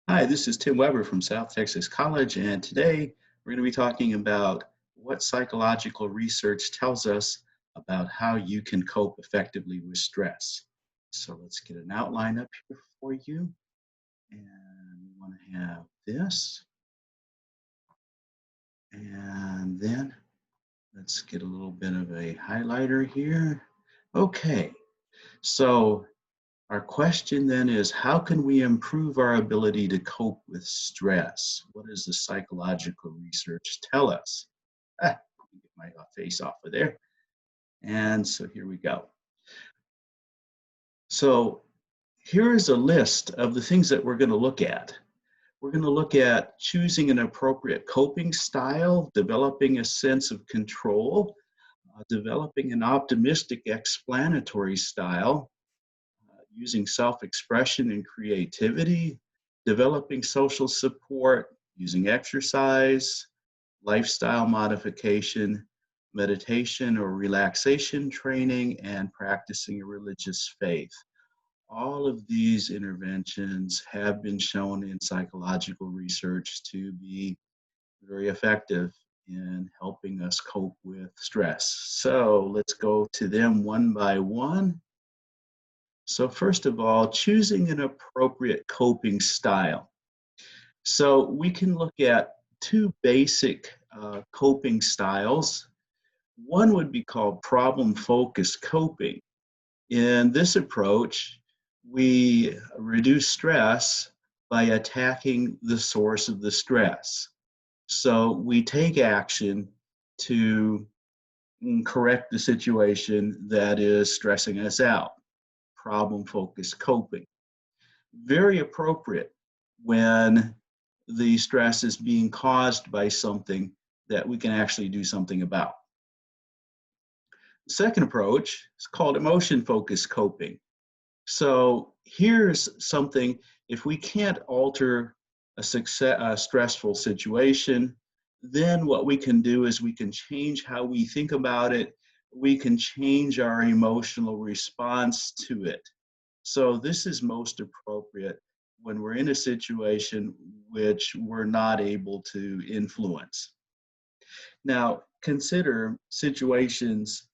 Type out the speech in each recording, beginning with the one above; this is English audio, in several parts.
Hi, this is Tim Weber from South Texas College, and today we're going to be talking about what psychological research tells us about how you can cope effectively with stress. So let's get an outline up here for you. And we want to have this. And then let's get a little bit of a highlighter here. Okay, so our question then is, how can we improve our ability to cope with stress? What does the psychological research tell us? Let me get my face off of there. And so here we go. So here is a list of the things that we're going to look at. We're going to look at choosing an appropriate coping style, developing a sense of control, developing an optimistic explanatory style, using self-expression and creativity, developing social support, using exercise, lifestyle modification, meditation or relaxation training, and practicing a religious faith. All of these interventions have been shown in psychological research to be very effective in helping us cope with stress. So let's go to them one by one. So first of all, choosing an appropriate coping style. So we can look at two basic coping styles. One would be called problem-focused coping. In this approach, we reduce stress by attacking the source of the stress. So we take action to correct the situation that is stressing us out. Problem-focused coping. Very appropriate when the stress is being caused by something that we can actually do something about. The second approach is called emotion-focused coping. So here's something, if we can't alter a stressful situation, then what we can do is we can change how we think about it. We can change our emotional response to it. So this is most appropriate when we're in a situation which we're not able to influence. Now, consider situations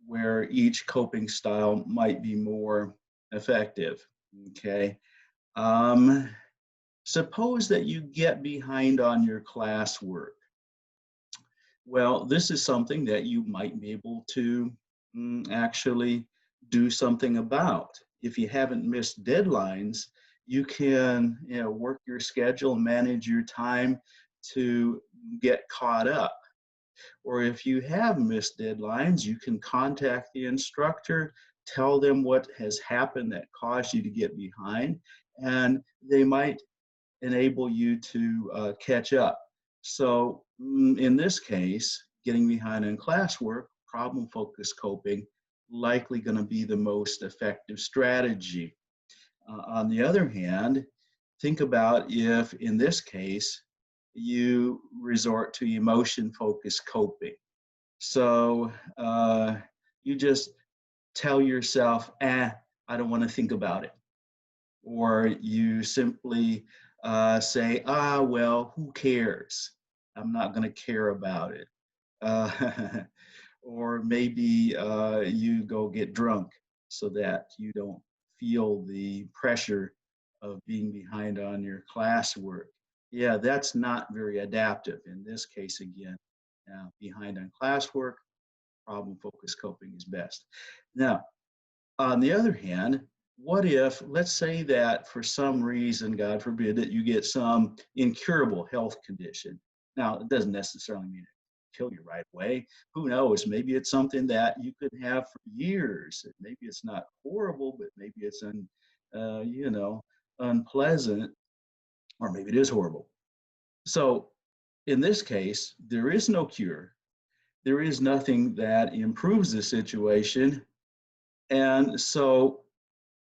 where each coping style might be more effective, okay? Um, Suppose that you get behind on your classwork. Well, this is something that you might be able to actually do something about. If you haven't missed deadlines, you can, work your schedule, manage your time to get caught up. Or if you have missed deadlines, you can contact the instructor, tell them what has happened that caused you to get behind, and they might enable you to catch up. So in this case, getting behind in classwork, problem-focused coping, likely going to be the most effective strategy. On the other hand, think about if, in this case, you resort to emotion-focused coping. So you just tell yourself, I don't want to think about it. Or you simply say, well, who cares? I'm not going to care about it. Uh, or maybe you go get drunk so that you don't feel the pressure of being behind on your classwork. Yeah, that's not very adaptive. In this case, again, behind on classwork, problem-focused coping is best. Now, on the other hand, what if, let's say that for some reason, God forbid, that you get some incurable health condition. Now, it doesn't necessarily mean it kill you right away. Who knows? Maybe it's something that you could have for years. Maybe it's not horrible, but maybe it's unpleasant, or maybe it is horrible. So in this case, there is no cure. There is nothing that improves the situation. And so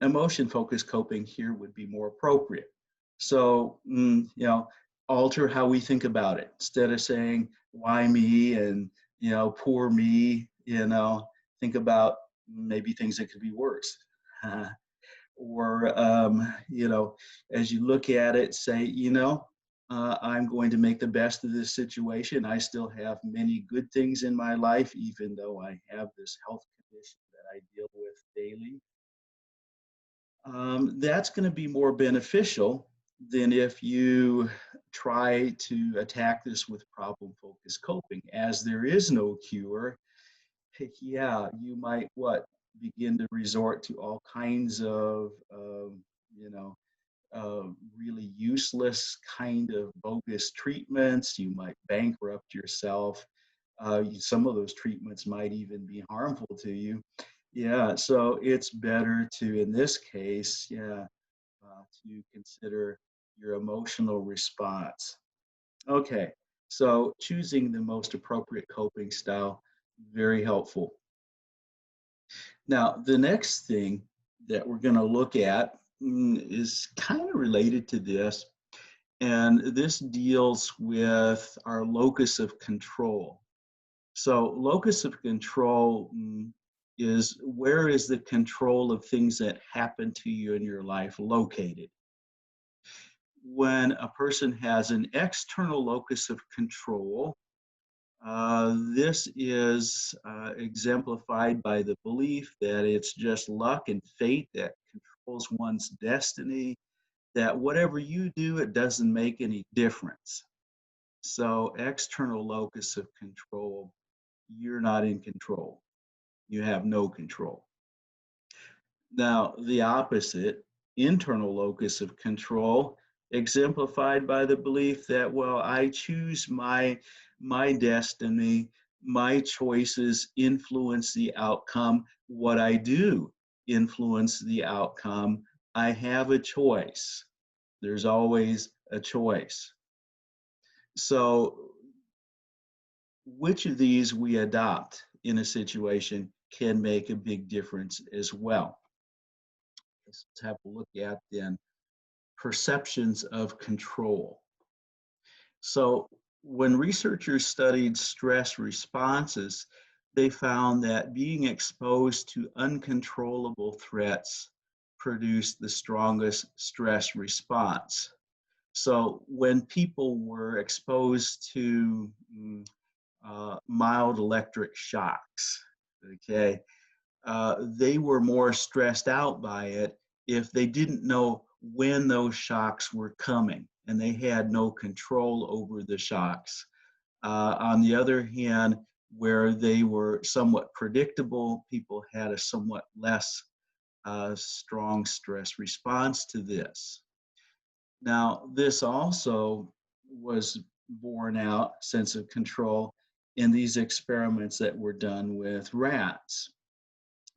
emotion-focused coping here would be more appropriate. So, alter how we think about it. Instead of saying, why me and, poor me, think about maybe things that could be worse. or as you look at it, say, I'm going to make the best of this situation. I still have many good things in my life, even though I have this health condition that I deal with daily. That's going to be more beneficial than if you try to attack this with problem focused coping. As there is no cure, yeah, you might begin to resort to all kinds of you know really useless kind of bogus treatments. You might bankrupt yourself. Some of those treatments might even be harmful to you. Yeah, so it's better to, in this case, to consider your emotional response. Okay, so choosing the most appropriate coping style, very helpful. Now, the next thing that we're going to look at is kind of related to this, and this deals with our locus of control. So, locus of control is where is the control of things that happen to you in your life located? When a person has an external locus of control, this is exemplified by the belief that it's just luck and fate that controls one's destiny, that whatever you do, it doesn't make any difference. So, external locus of control, you're not in control. You have no control. Now, the opposite, internal locus of control, exemplified by the belief that, well, I choose my destiny, my choices influence the outcome. What I do influence the outcome. I have a choice. There's always a choice. So, which of these we adopt in a situation can make a big difference as well. Let's have a look at then perceptions of control. So, when researchers studied stress responses, they found that being exposed to uncontrollable threats produced the strongest stress response. So, when people were exposed to mild electric shocks, okay, they were more stressed out by it if they didn't know when those shocks were coming and they had no control over the shocks. On the other hand, where they were somewhat predictable, people had a somewhat less strong stress response to this. Now, this also was borne out, sense of control, in these experiments that were done with rats.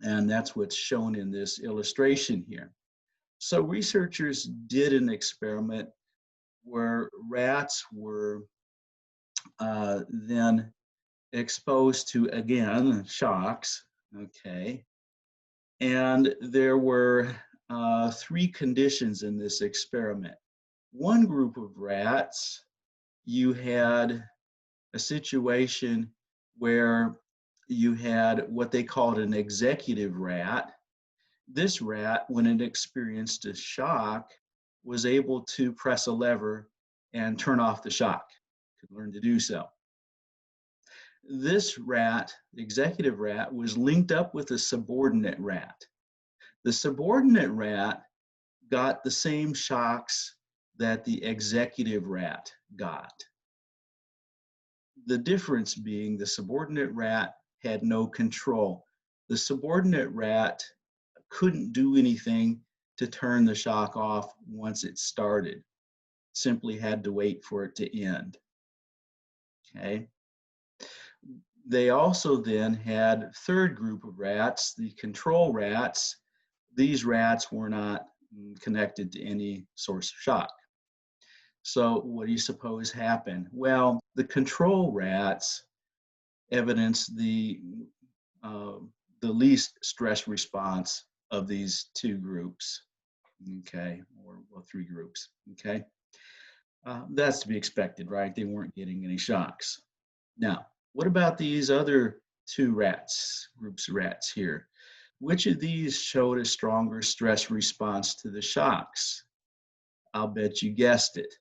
And that's what's shown in this illustration here. So researchers did an experiment where rats were then exposed to, again, shocks, okay? And there were three conditions in this experiment. One group of rats, you had a situation where you had what they called an executive rat. This rat, when it experienced a shock, was able to press a lever and turn off the shock, could learn to do so. This rat, the executive rat, was linked up with a subordinate rat. The subordinate rat got the same shocks that the executive rat got. The difference being the subordinate rat had no control. The subordinate rat couldn't do anything to turn the shock off once it started. Simply had to wait for it to end. Okay. They also then had third group of rats, the control rats. These rats were not connected to any source of shock. So what do you suppose happened? Well, the control rats evidenced the least stress response of these two groups, okay, or well, three groups, okay. That's to be expected, right? They weren't getting any shocks. Now, what about these other two rats, groups of rats here? Which of these showed a stronger stress response to the shocks? I'll bet you guessed it.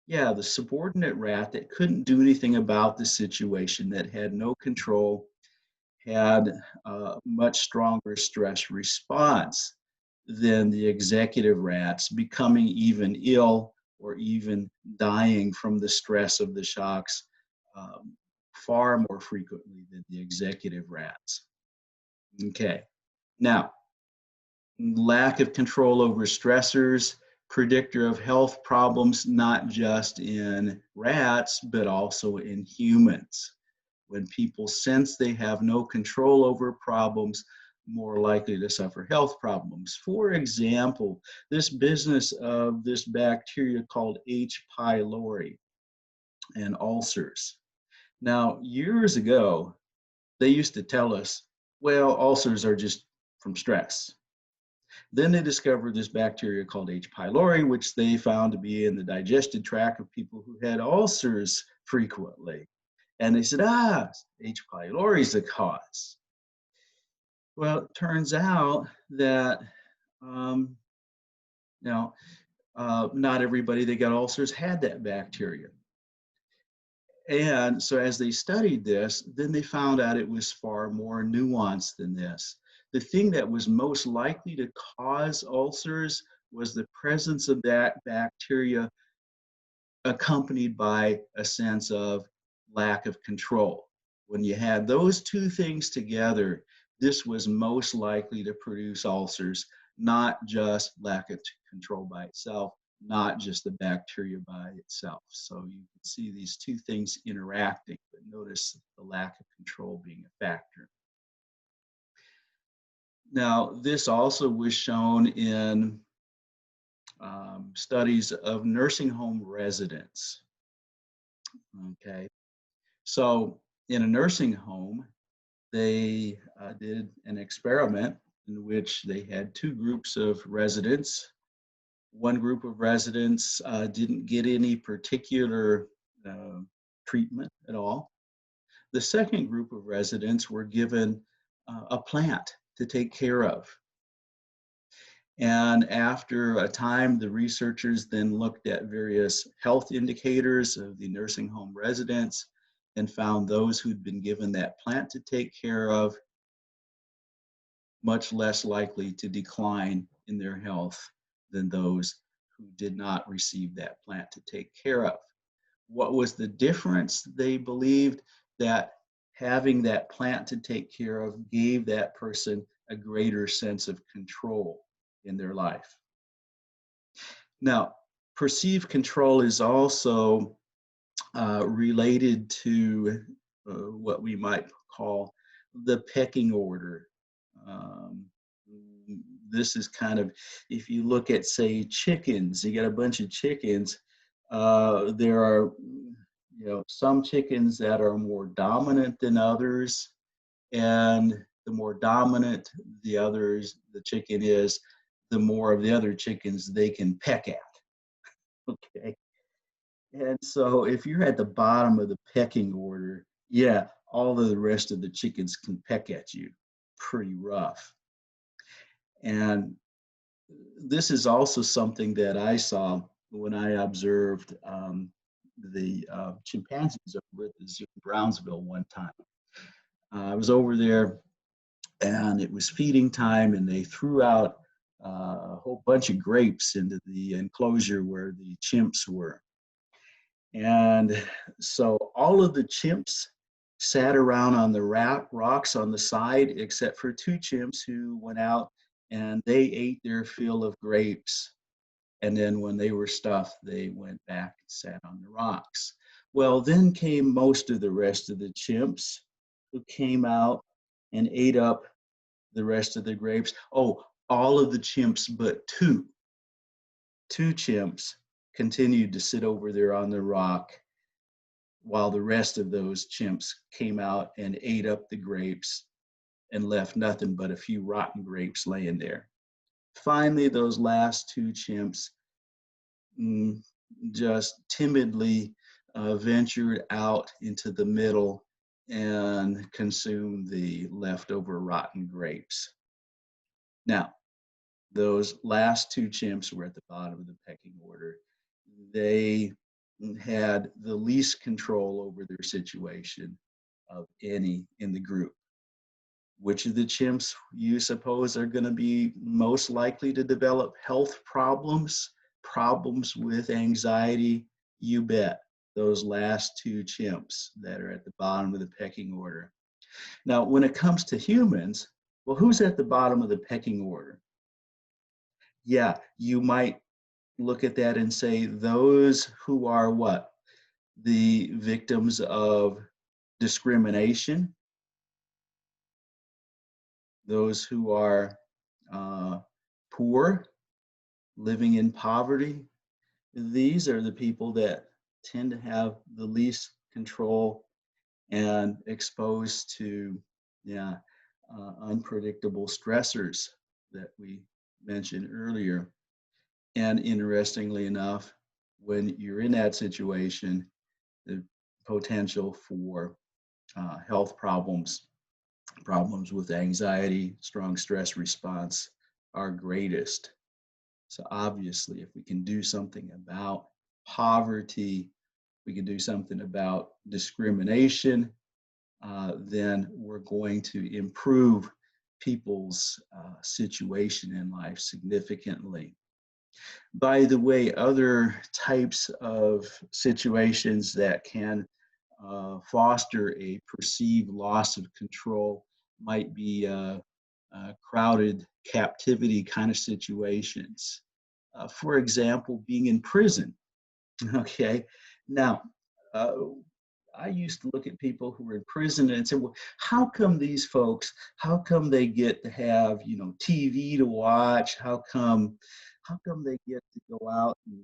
Yeah, the subordinate rat that couldn't do anything about the situation, that had no control, had a much stronger stress response than the executive rats, becoming even ill or even dying from the stress of the shocks um, far more frequently than the executive rats. Okay, now, lack of control over stressors, predictor of health problems, not just in rats, but also in humans. When people sense they have no control over problems, more likely to suffer health problems. For example, this business of this bacteria called H. pylori and ulcers. Now, years ago, they used to tell us, well, ulcers are just from stress. Then they discovered this bacteria called H. pylori, which they found to be in the digestive tract of people who had ulcers frequently. And they said, H. pylori is the cause. Well, it turns out that, um, you know, not everybody that got ulcers had that bacteria. And so as they studied this, then they found out it was far more nuanced than this. The thing that was most likely to cause ulcers was the presence of that bacteria accompanied by a sense of lack of control. When you had those two things together, this was most likely to produce ulcers, not just lack of control by itself, not just the bacteria by itself. So you can see these two things interacting, but notice the lack of control being a factor. Now, this also was shown in studies of nursing home residents. Okay, so in a nursing home, they did an experiment in which they had two groups of residents. One group of residents didn't get any particular uh, treatment at all. The second group of residents were given a plant to take care of. And after a time, the researchers then looked at various health indicators of the nursing home residents and found those who'd been given that plant to take care of much less likely to decline in their health than those who did not receive that plant to take care of. What was the difference? They believed that having that plant to take care of gave that person a greater sense of control in their life. Now, perceived control is also related to what we might call the pecking order. Um, this is kind of, if you look at, say, chickens, you got a bunch of chickens. There are, some chickens that are more dominant than others, and the more dominant the chicken is, the more of the other chickens they can peck at. Okay. And so if you're at the bottom of the pecking order, yeah, all of the rest of the chickens can peck at you pretty rough. And this is also something that I saw when I observed the chimpanzees over at the zoo in Brownsville one time. I was over there and it was feeding time, and they threw out a whole bunch of grapes into the enclosure where the chimps were. And so all of the chimps sat around on the rocks on the side, except for two chimps who went out and they ate their fill of grapes. And then when they were stuffed, they went back and sat on the rocks. Well, then came most of the rest of the chimps who came out and ate up the rest of the grapes. Oh, all of the chimps but two. Two chimps continued to sit over there on the rock while the rest of those chimps came out and ate up the grapes and left nothing but a few rotten grapes laying there. Finally, those last two chimps just timidly ventured out into the middle and consumed the leftover rotten grapes. Now, those last two chimps were at the bottom of the pecking order. They had the least control over their situation of any in the group. Which of the chimps you suppose are going to be most likely to develop health problems, problems with anxiety? You bet. Those last two chimps that are at the bottom of the pecking order. Now, when it comes to humans, well, who's at the bottom of the pecking order? Yeah, you might look at that and say those who are what? The victims of discrimination, those who are uh, poor, living in poverty. These are the people that tend to have the least control and exposed to, yeah, unpredictable stressors that we mentioned earlier. And interestingly enough, when you're in that situation, the potential for health problems, problems with anxiety, strong stress response are greatest. So obviously, if we can do something about poverty, we can do something about discrimination, then we're going to improve people's situation in life significantly. By the way, other types of situations that can foster a perceived loss of control might be crowded captivity kind of situations. For example, being in prison. Okay. Now, uh, I used to look at people who were in prison and say, well, how come these folks, how come they get to have, TV to watch? How come they get to go out and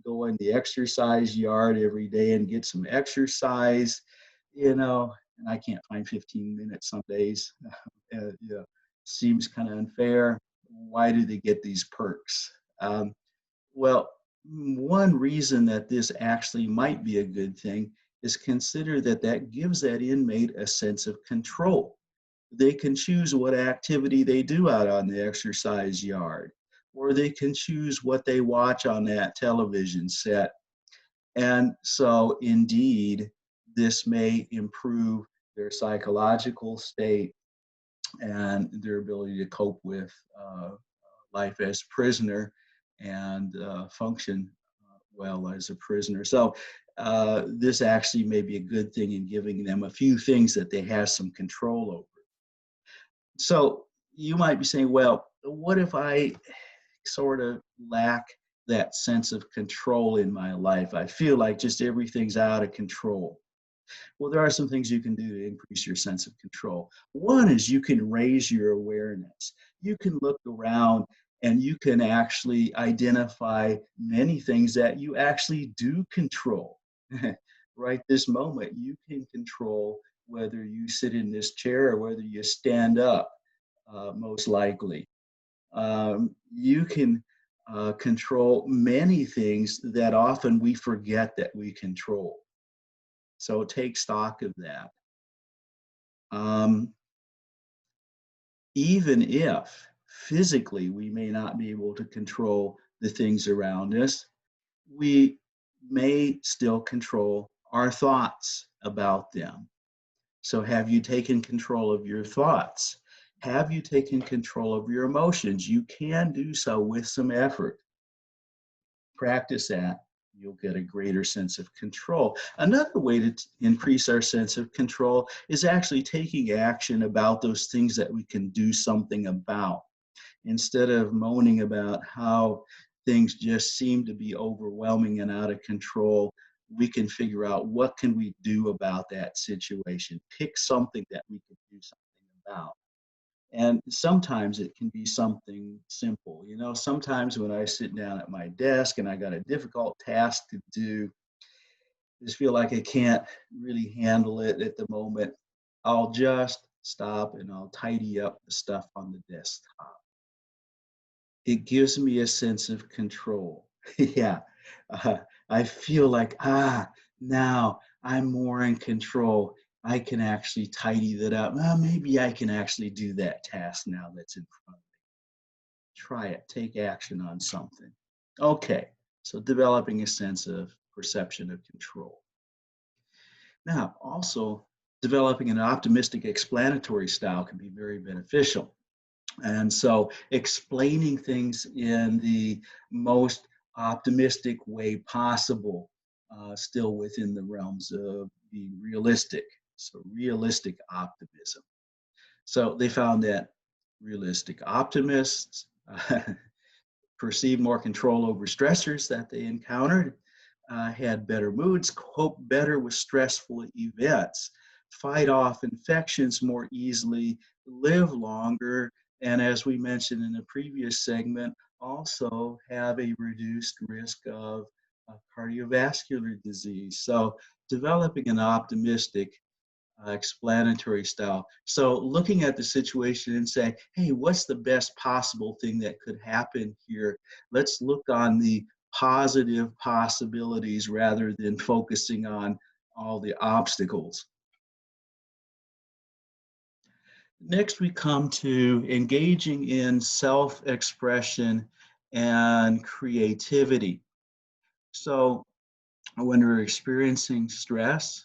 go in the exercise yard every day and get some exercise, and I can't find 15 minutes some days. Yeah, seems kind of unfair. Why do they get these perks? Well, one reason that this actually might be a good thing is consider that that gives that inmate a sense of control. They can choose what activity they do out on the exercise yard, or they can choose what they watch on that television set. And so, indeed, this may improve their psychological state and their ability to cope with life as prisoner and function well as a prisoner. So this actually may be a good thing in giving them a few things that they have some control over. So you might be saying, well, what if I sort of lack that sense of control in my life? I feel like just everything's out of control. Well, there are some things you can do to increase your sense of control. One is you can raise your awareness. You can look around and you can actually identify many things that you actually do control. Right this moment, you can control whether you sit in this chair or whether you stand up, most likely. You can control many things that often we forget that we control. So take stock of that. Um, Even if physically we may not be able to control the things around us, we may still control our thoughts about them. So, have you taken control of your thoughts? Have you taken control of your emotions? You can do so with some effort. Practice that, you'll get a greater sense of control. Another way to increase our sense of control is actually taking action about those things that we can do something about. Instead of moaning about how things just seem to be overwhelming and out of control, we can figure out what can we do about that situation. Pick something that we can do something about. And sometimes it can be something simple. Sometimes when I sit down at my desk and I got a difficult task to do, I just feel like I can't really handle it at the moment, I'll just stop and I'll tidy up the stuff on the desktop. It gives me a sense of control. Yeah. I feel like, now I'm more in control. I can actually tidy that up. Well, maybe I can actually do that task now that's in front of me. Try it. Take action on something. Okay, so developing a sense of perception of control. Now, also, developing an optimistic explanatory style can be very beneficial. And so, explaining things in the most optimistic way possible, still within the realms of being realistic. So, realistic optimism. So, they found that realistic optimists perceived more control over stressors that they encountered, had better moods, cope better with stressful events, fight off infections more easily, live longer, and as we mentioned in the previous segment, also have a reduced risk of cardiovascular disease. So, developing an optimistic explanatory style. So looking at the situation and saying, hey, what's the best possible thing that could happen here? Let's look on the positive possibilities rather than focusing on all the obstacles. Next, we come to engaging in self-expression and creativity. So when we're experiencing stress,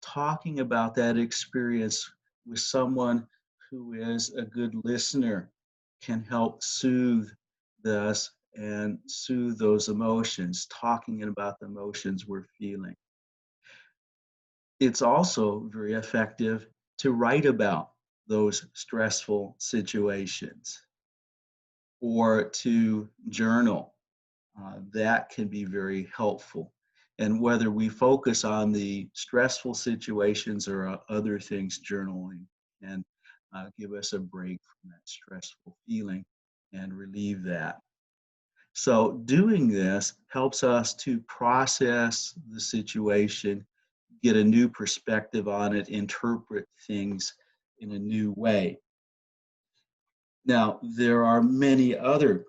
talking about that experience with someone who is a good listener can help soothe us and soothe those emotions, talking about the emotions we're feeling. It's also very effective to write about those stressful situations or to journal. That can be very helpful. And whether we focus on the stressful situations or other things, journaling can give us a break from that stressful feeling and relieve that. So, doing this helps us to process the situation, get a new perspective on it, interpret things in a new way. Now, there are many other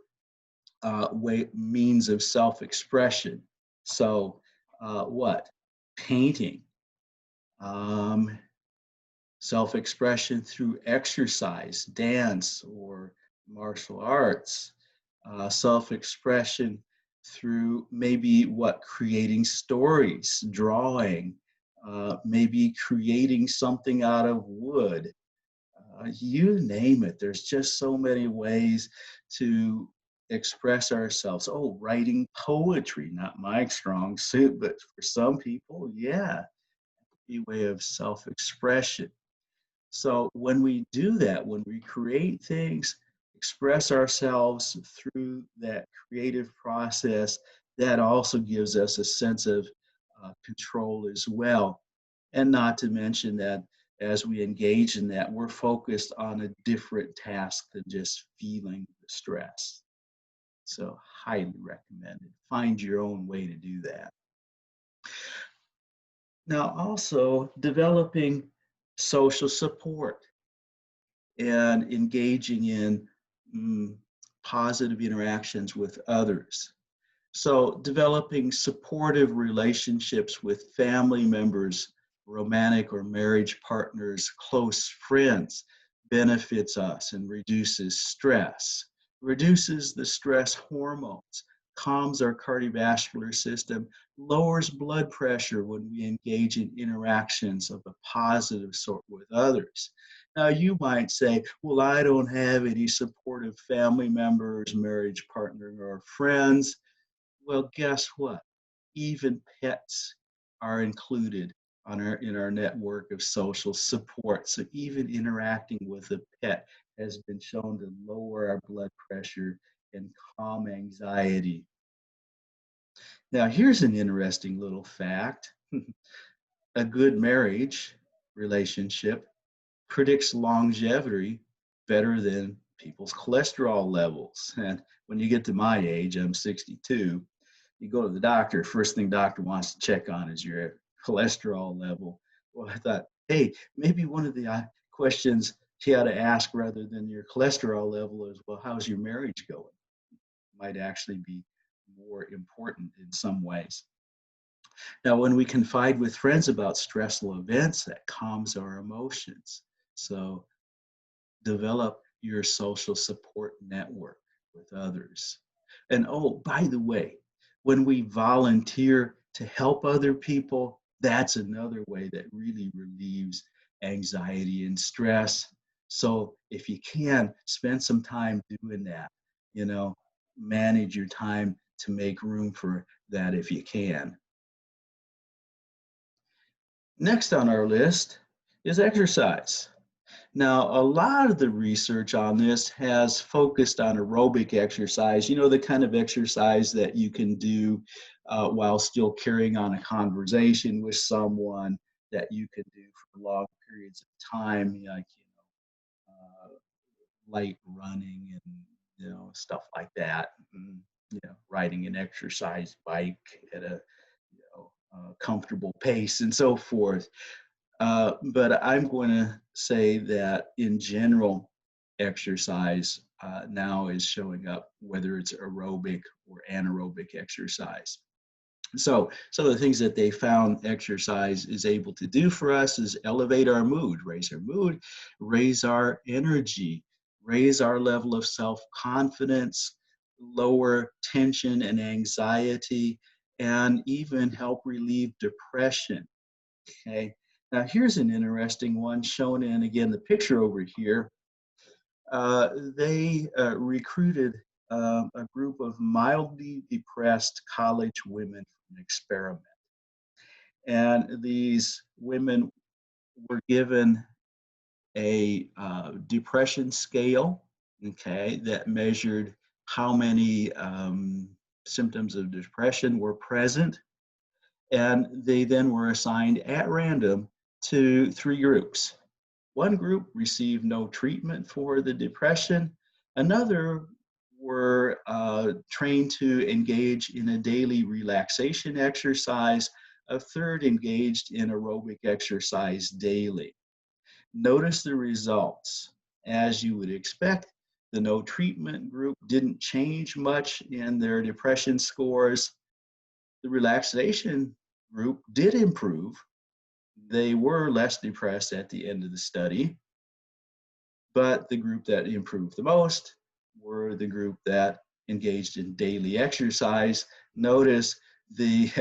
means of self-expression. So, what? Painting, um, self-expression through exercise, dance, or martial arts, self-expression through maybe what? Creating stories, drawing, maybe creating something out of wood. You name it. There's just so many ways to express ourselves. Oh, writing poetry, not my strong suit, but for some people, yeah, a way of self-expression. So when we do that, when we create things, express ourselves through that creative process, that also gives us a sense of control as well. And not to mention that as we engage in that, we're focused on a different task than just feeling the stress. So, highly recommended. Find your own way to do that. Now, also developing social support and engaging in mm, positive interactions with others. So, developing supportive relationships with family members, romantic or marriage partners, close friends benefits us and reduces stress, reduces the stress hormones, calms our cardiovascular system, lowers blood pressure when we engage in interactions of a positive sort with others. Now, you might say, well, I don't have any supportive family members, marriage partner, or friends. Well, guess what? Even pets are included in our network of social support. So even interacting with a pet has been shown to lower our blood pressure and calm anxiety. Now, here's an interesting little fact. A good marriage relationship predicts longevity better than people's cholesterol levels. And when you get to my age, I'm 62, you go to the doctor, first thing doctor wants to check on is your cholesterol level. Well, I thought, hey, maybe one of the questions she ought to ask rather than your cholesterol level is, well, how's your marriage going? Might actually be more important in some ways. Now, when we confide with friends about stressful events, that calms our emotions. So develop your social support network. with others. And oh, by the way, when we volunteer to help other people, that's another way that really relieves anxiety and stress. So if you can, spend some time doing that, you know, manage your time to make room for that if you can. Next on our list is exercise. Now, a lot of the research on this has focused on aerobic exercise, you know, the kind of exercise that you can do while still carrying on a conversation with someone, that you can do for long periods of time, like, light running and, stuff like that. Riding an exercise bike at a, comfortable pace and so forth. But I'm going to say that in general, exercise now is showing up, whether it's aerobic or anaerobic exercise. So some of the things that they found exercise is able to do for us is elevate our mood, raise our energy, raise our level of self-confidence, lower tension and anxiety, and even help relieve depression. Okay. Now here's an interesting one shown in, again, the picture over here. They recruited a group of mildly depressed college women for an experiment. And these women were given a depression scale, okay, that measured how many symptoms of depression were present. And they then were assigned at random to three groups. One group received no treatment for the depression. Another were trained to engage in a daily relaxation exercise. A third engaged in aerobic exercise daily. Notice the results. As you would expect, the no treatment group didn't change much in their depression scores. The relaxation group did improve. They were less depressed at the end of the study, but the group that improved the most were the group that engaged in daily exercise. Notice the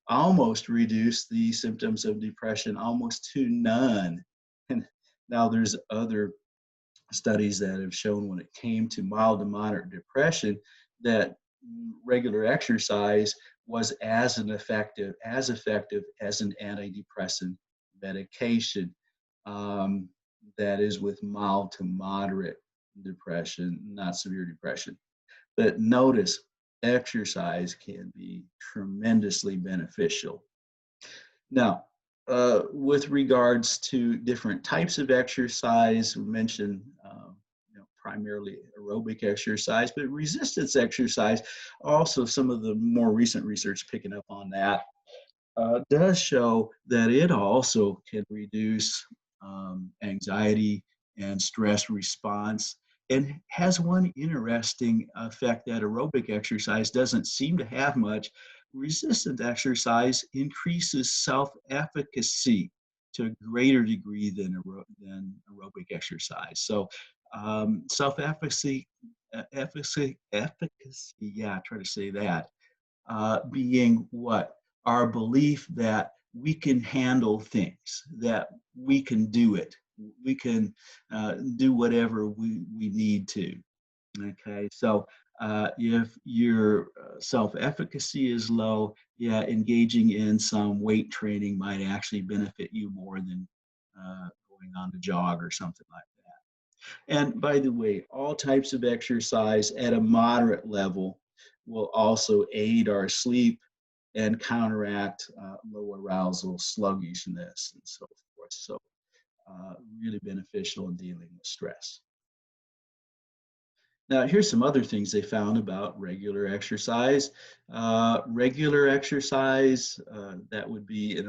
almost reduced the symptoms of depression almost to none. And now there's other studies that have shown when it came to mild to moderate depression that regular exercise was as effective as an antidepressant medication. Um, that is with mild to moderate depression, not severe depression. But notice exercise can be tremendously beneficial. Now, with regards to different types of exercise, we mentioned primarily aerobic exercise, but resistance exercise, also some of the more recent research picking up on that, does show that it also can reduce anxiety and stress response, and has one interesting effect that aerobic exercise doesn't seem to have much. Resistant exercise increases self-efficacy to a greater degree than aerobic exercise. So self-efficacy, efficacy, yeah, I try to say that, being what? Our belief that we can handle things, that we can do it, we can do whatever we need to. Okay, so if your self-efficacy is low, yeah, engaging in some weight training might actually benefit you more than going on a jog or something like that. And by the way, all types of exercise at a moderate level will also aid our sleep and counteract low arousal, sluggishness, and so forth. So really beneficial in dealing with stress. Now, here's some other things they found about regular exercise. Regular exercise, that would be,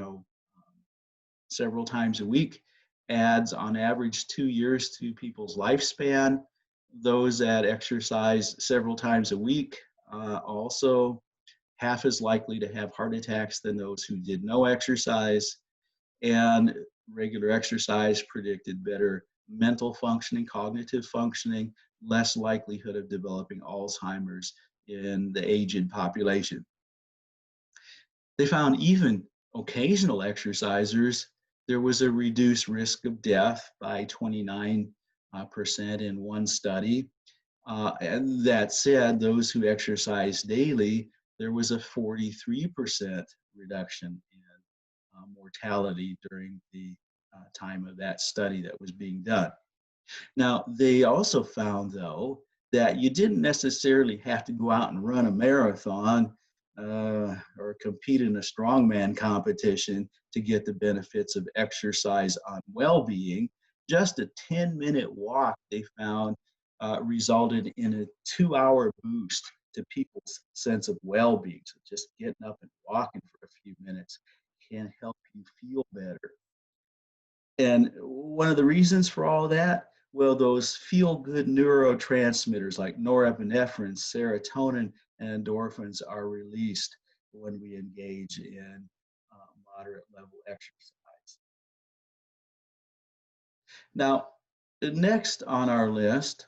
several times a week, adds on average 2 years to people's lifespan. Those that exercise several times a week also half as likely to have heart attacks than those who did no exercise. And regular exercise predicted better mental functioning, cognitive functioning, less likelihood of developing Alzheimer's in the aged population. They found even occasional exercisers, there was a reduced risk of death by 29% in one study. And that said, those who exercise daily, there was a 43% reduction in mortality during the time of that study that was being done. Now, they also found, though, that you didn't necessarily have to go out and run a marathon or compete in a strongman competition to get the benefits of exercise on well-being. Just a 10-minute walk, they found, resulted in a 2-hour boost to people's sense of well-being. So just getting up and walking for a few minutes can help you feel better. And one of the reasons for all that, well, those feel-good neurotransmitters like norepinephrine, serotonin, and endorphins are released when we engage in moderate level exercise. Now, next on our list,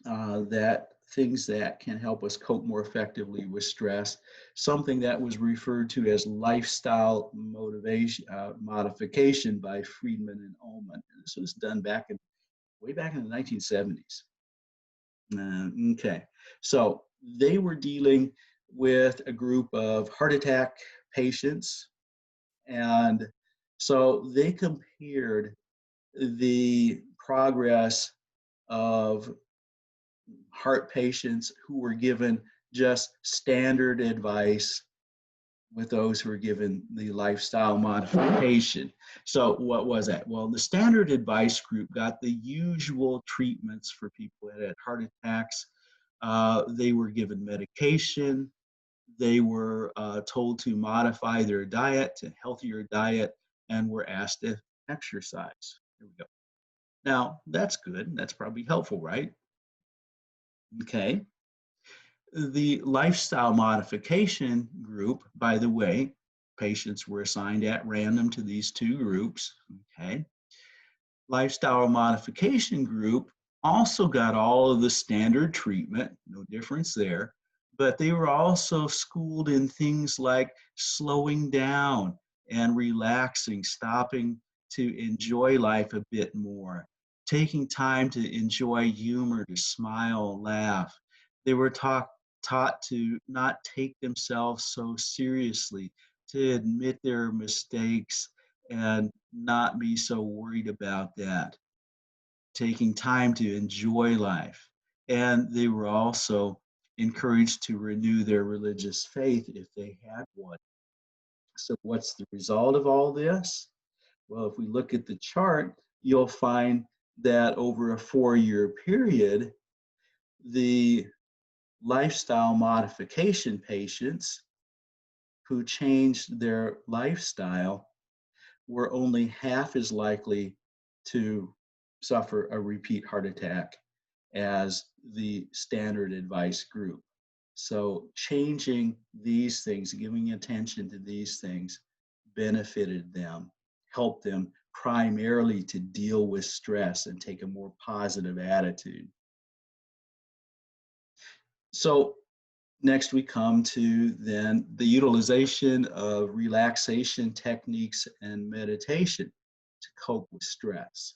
that things that can help us cope more effectively with stress, something that was referred to as lifestyle modification by Friedman and Ullman. This was done way back in the 1970s. Okay, so they were dealing with a group of heart attack patients, and so they compared the progress of heart patients who were given just standard advice with those who were given the lifestyle modification. So what was that? Well, the standard advice group got the usual treatments for people that had heart attacks. They were given medication. They were told to modify their diet to a healthier diet and were asked to exercise. Here we go. Now, that's good. That's probably helpful, right? Okay. The lifestyle modification group, by the way, patients were assigned at random to these two groups, okay? Lifestyle modification group also got all of the standard treatment, no difference there, but they were also schooled in things like slowing down and relaxing, stopping to enjoy life a bit more, taking time to enjoy humor, to smile, laugh. They were taught to not take themselves so seriously, to admit their mistakes and not be so worried about that, taking time to enjoy life. And they were also encouraged to renew their religious faith if they had one. So, what's the result of all this? Well, if we look at the chart, you'll find that over a 4-year period, the lifestyle modification patients who changed their lifestyle were only half as likely to suffer a repeat heart attack as the standard advice group. So changing these things, giving attention to these things benefited them, helped them primarily to deal with stress and take a more positive attitude. So next we come to then the utilization of relaxation techniques and meditation to cope with stress.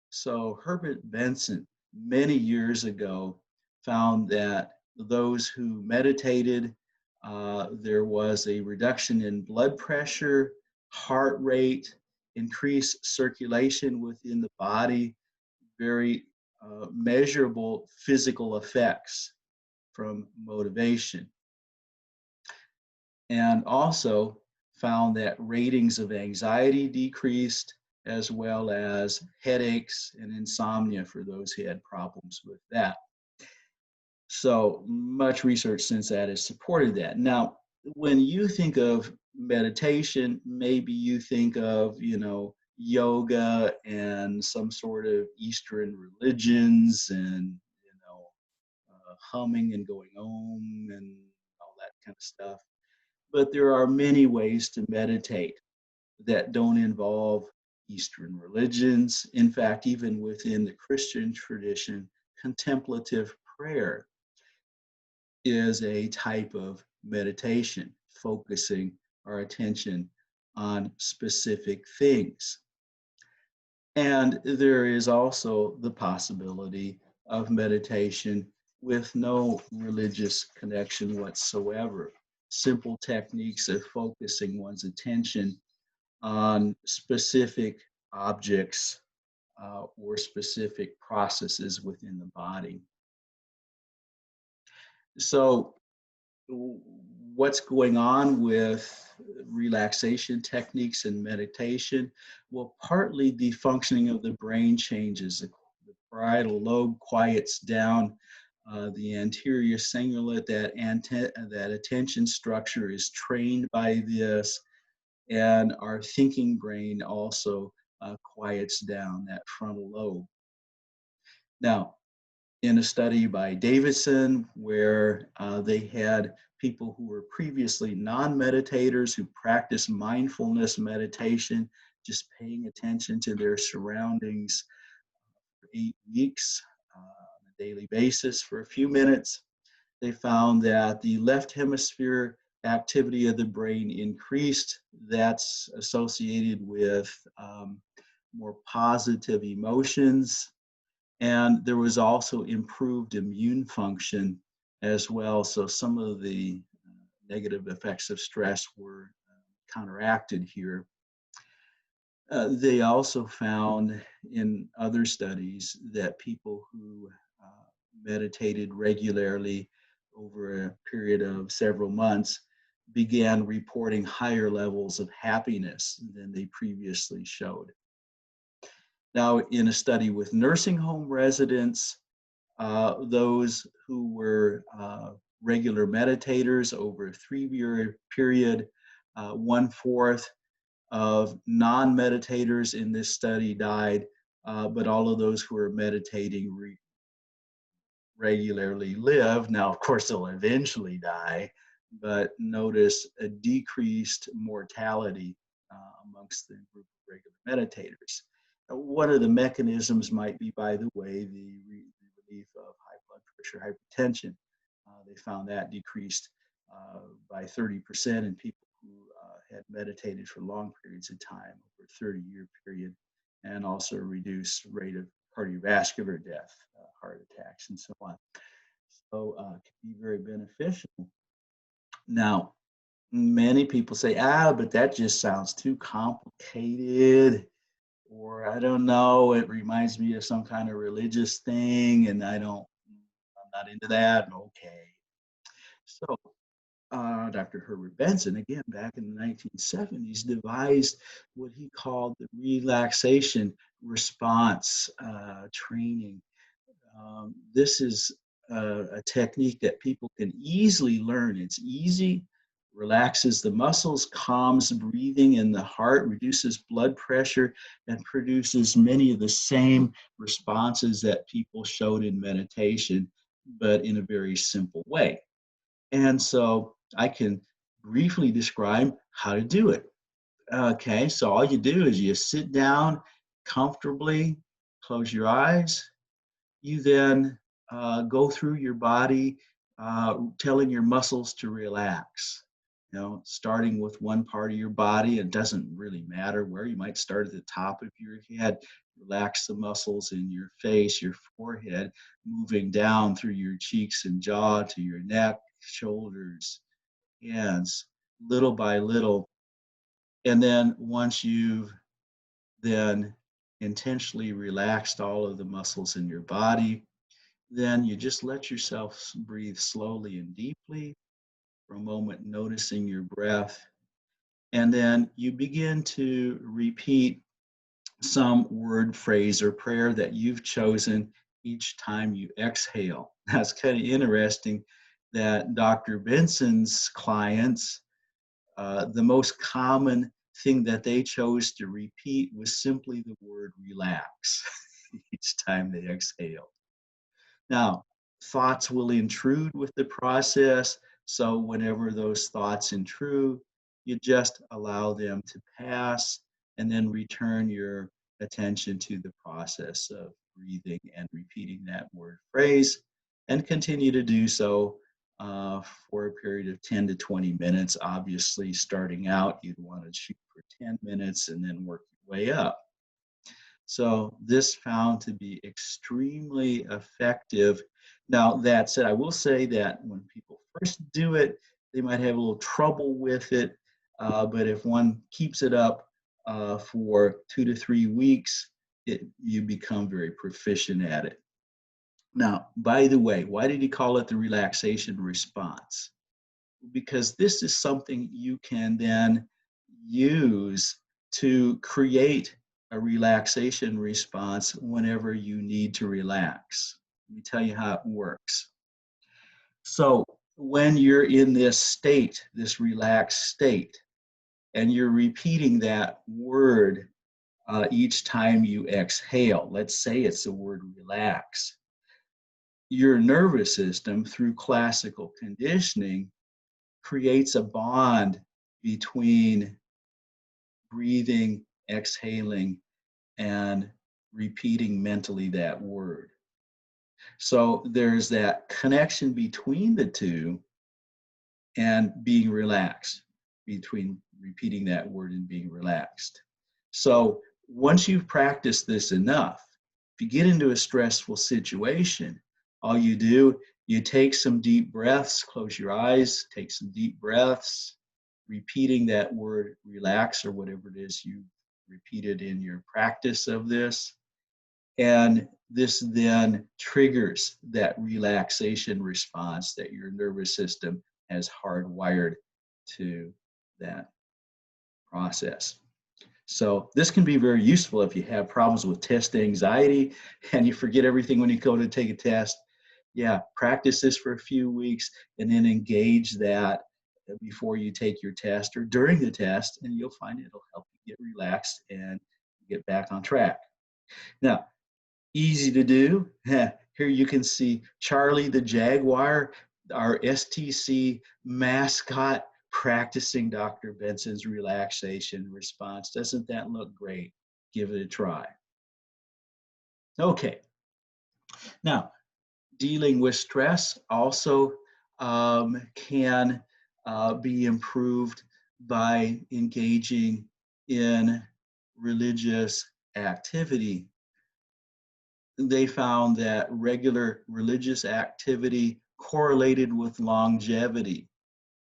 So Herbert Benson, many years ago, found that those who meditated, there was a reduction in blood pressure, heart rate, increased circulation within the body, very measurable physical effects from motivation. And also found that ratings of anxiety decreased, as well as headaches and insomnia for those who had problems with that. So much research since that has supported that. Now, when you think of meditation, maybe you think of, yoga and some sort of Eastern religions and, humming and going home and all that kind of stuff. But there are many ways to meditate that don't involve Eastern religions. In fact, even within the Christian tradition, contemplative prayer is a type of meditation, focusing our attention on specific things. And there is also the possibility of meditation with no religious connection whatsoever. Simple techniques of focusing one's attention on specific objects or specific processes within the body. So, what's going on with relaxation techniques and meditation? Well, partly the functioning of the brain changes. The parietal lobe quiets down. The anterior cingulate, that attention structure is trained by this, and our thinking brain also quiets down that frontal lobe. Now, in a study by Davidson, where they had people who were previously non-meditators who practiced mindfulness meditation, just paying attention to their surroundings for 8 weeks on a daily basis for a few minutes. They found that the left hemisphere activity of the brain increased. That's associated with more positive emotions, and there was also improved immune function as well. So some of the negative effects of stress were counteracted here. They also found in other studies that people who meditated regularly over a period of several months began reporting higher levels of happiness than they previously showed. Now, in a study with nursing home residents, those who were regular meditators over a 3-year period, 1/4 of non-meditators in this study died, but all of those who were meditating regularly live. Now, of course, they'll eventually die, but notice a decreased mortality amongst the group of regular meditators. One of the mechanisms might be, by the way, the relief of high blood pressure, hypertension. They found that decreased by 30% in people who had meditated for long periods of time, over a 30-year period, and also a reduced rate of cardiovascular death, heart attacks, and so on. So it can be very beneficial. Now, many people say, but that just sounds too complicated, or I don't know, it reminds me of some kind of religious thing, and I'm not into that. Okay. So Dr. Herbert Benson, again, back in the 1970s, devised what he called the relaxation response training. This is a technique that people can easily learn. It's easy, relaxes the muscles, calms breathing in the heart, reduces blood pressure, and produces many of the same responses that people showed in meditation, but in a very simple way. And so I can briefly describe how to do it. Okay, so all you do is you sit down comfortably, close your eyes. You then go through your body, telling your muscles to relax. Starting with one part of your body, it doesn't really matter where. You might start at the top of your head, relax the muscles in your face, your forehead, moving down through your cheeks and jaw to your neck, shoulders, hands, little by little. And then once you've then intentionally relaxed all of the muscles in your body, then you just let yourself breathe slowly and deeply for a moment, noticing your breath. And then you begin to repeat some word, phrase, or prayer that you've chosen each time you exhale. That's kind of interesting that Dr. Benson's clients, the most common thing that they chose to repeat was simply the word relax each time they exhaled. Now, thoughts will intrude with the process, so whenever those thoughts intrude, you just allow them to pass and then return your attention to the process of breathing and repeating that word phrase, and continue to do so for a period of 10 to 20 minutes. Obviously, starting out, you'd want to shoot for 10 minutes and then work your way up. So this found to be extremely effective. Now, that said, I will say that when people first do it, they might have a little trouble with it. But if one keeps it up for 2 to 3 weeks, you become very proficient at it. Now, by the way, why did he call it the relaxation response? Because this is something you can then use to create a relaxation response whenever you need to relax. Let me tell you how it works. So, when you're in this state, this relaxed state, and you're repeating that word each time you exhale, let's say it's the word relax, your nervous system, through classical conditioning, creates a bond between breathing, exhaling, and repeating mentally that word. So there's that connection between the two and being relaxed, between repeating that word and being relaxed. So once you've practiced this enough, if you get into a stressful situation, all you do, you take some deep breaths, close your eyes, take some deep breaths, repeating that word relax or whatever it is you repeated in your practice of this. And this then triggers that relaxation response that your nervous system has hardwired to that process. So this can be very useful if you have problems with test anxiety and you forget everything when you go to take a test. Yeah, practice this for a few weeks and then engage that before you take your test or during the test, and you'll find it'll help you get relaxed and get back on track. Now, easy to do. Here you can see Charlie the Jaguar, our STC mascot, practicing Dr. Benson's relaxation response. Doesn't that look great? Give it a try. Okay. Now, dealing with stress also can be improved by engaging in religious activity. They found that regular religious activity correlated with longevity,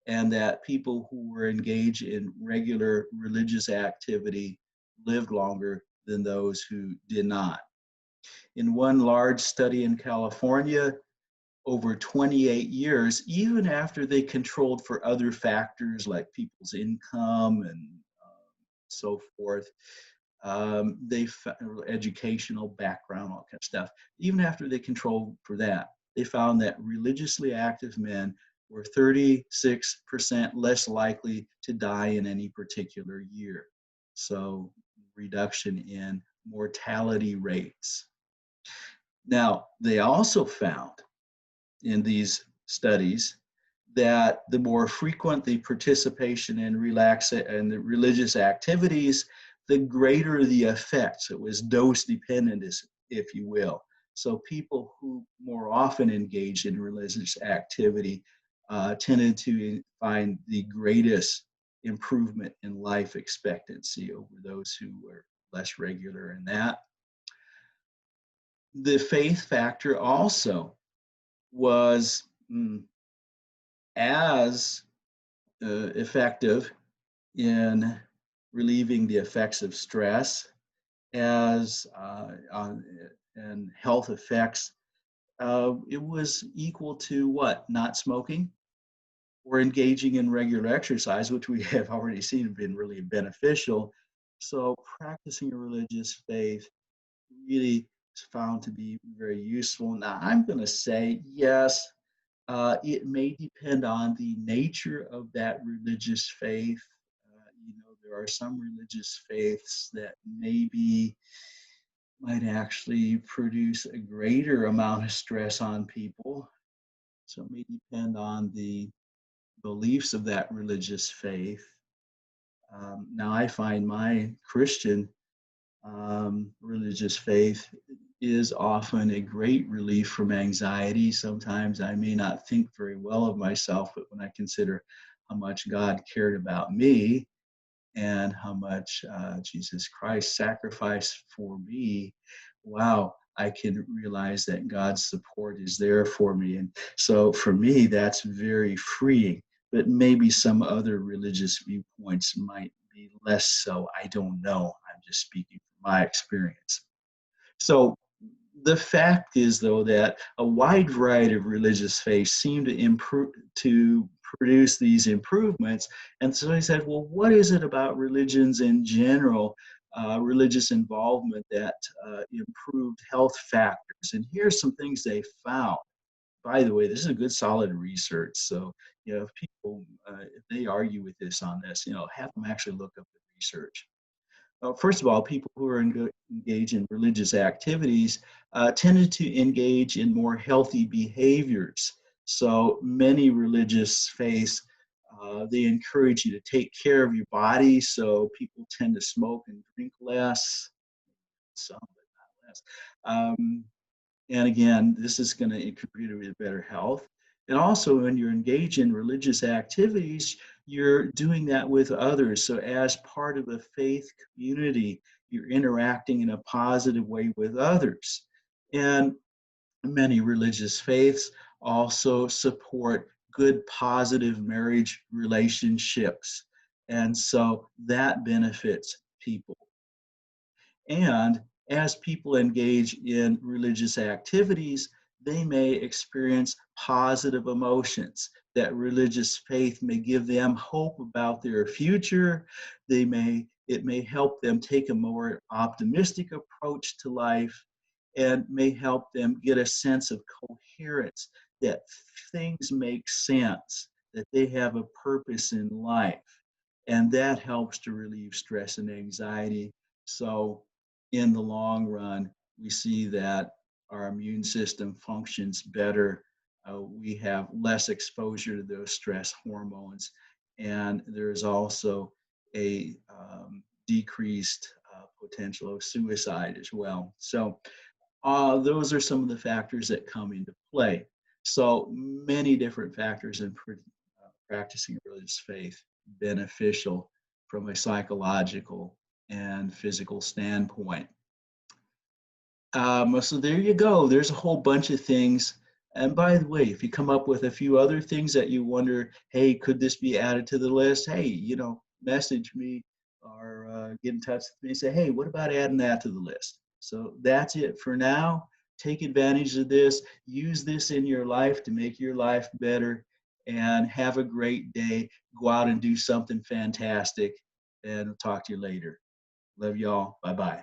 and that people who were engaged in regular religious activity lived longer than those who did not. In one large study in California, over 28 years, even after they controlled for other factors like people's income and so forth, educational background, all kind of stuff. Even after they controlled for that, they found that religiously active men were 36% less likely to die in any particular year. So reduction in mortality rates. Now, they also found in these studies that the more frequent the participation in the religious activities, the greater the effects. It was dose dependent, if you will. So people who more often engaged in religious activity tended to find the greatest improvement in life expectancy over those who were less regular in that. The faith factor also was as effective in relieving the effects of stress as and health effects. It was equal to what? Not smoking or engaging in regular exercise, which we have already seen have been really beneficial. So practicing a religious faith really is found to be very useful. Now, I'm going to say, yes, it may depend on the nature of that religious faith. There are some religious faiths that maybe might actually produce a greater amount of stress on people. So it may depend on the beliefs of that religious faith. Now, I find my Christian religious faith is often a great relief from anxiety. Sometimes I may not think very well of myself, but when I consider how much God cared about me and how much Jesus Christ sacrificed for me, wow, I can realize that God's support is there for me. And so for me, that's very freeing. But maybe some other religious viewpoints might be less so. I don't know. I'm just speaking from my experience. So the fact is, though, that a wide variety of religious faiths seem to improve to produce these improvements. And so I said, well, what is it about religions in general, religious involvement that improved health factors? And here's some things they found. By the way, this is a good, solid research. So, if people, if they argue with this on this, have them actually look up the research. First of all, people who are engaged in religious activities tended to engage in more healthy behaviors. So many religious faiths, they encourage you to take care of your body. So people tend to smoke and drink less, some, but not less. And again, this is going to contribute to better health. And also, when you're engaged in religious activities, you're doing that with others. So, as part of a faith community, you're interacting in a positive way with others. And many religious faiths also support good, positive marriage relationships. And so that benefits people. And as people engage in religious activities, they may experience positive emotions. That religious faith may give them hope about their future. It may help them take a more optimistic approach to life and may help them get a sense of coherence, that things make sense, that they have a purpose in life. And that helps to relieve stress and anxiety. So in the long run, we see that our immune system functions better. We have less exposure to those stress hormones. And there's also a decreased potential of suicide as well. So those are some of the factors that come into play. So many different factors in practicing religious faith beneficial from a psychological and physical standpoint. So there you go. There's a whole bunch of things. And by the way, if you come up with a few other things that you wonder, hey, could this be added to the list? Hey, message me or get in touch with me and say, hey, what about adding that to the list? So that's it for now. Take advantage of this. Use this in your life to make your life better and have a great day. Go out and do something fantastic and I'll talk to you later. Love y'all. Bye-bye.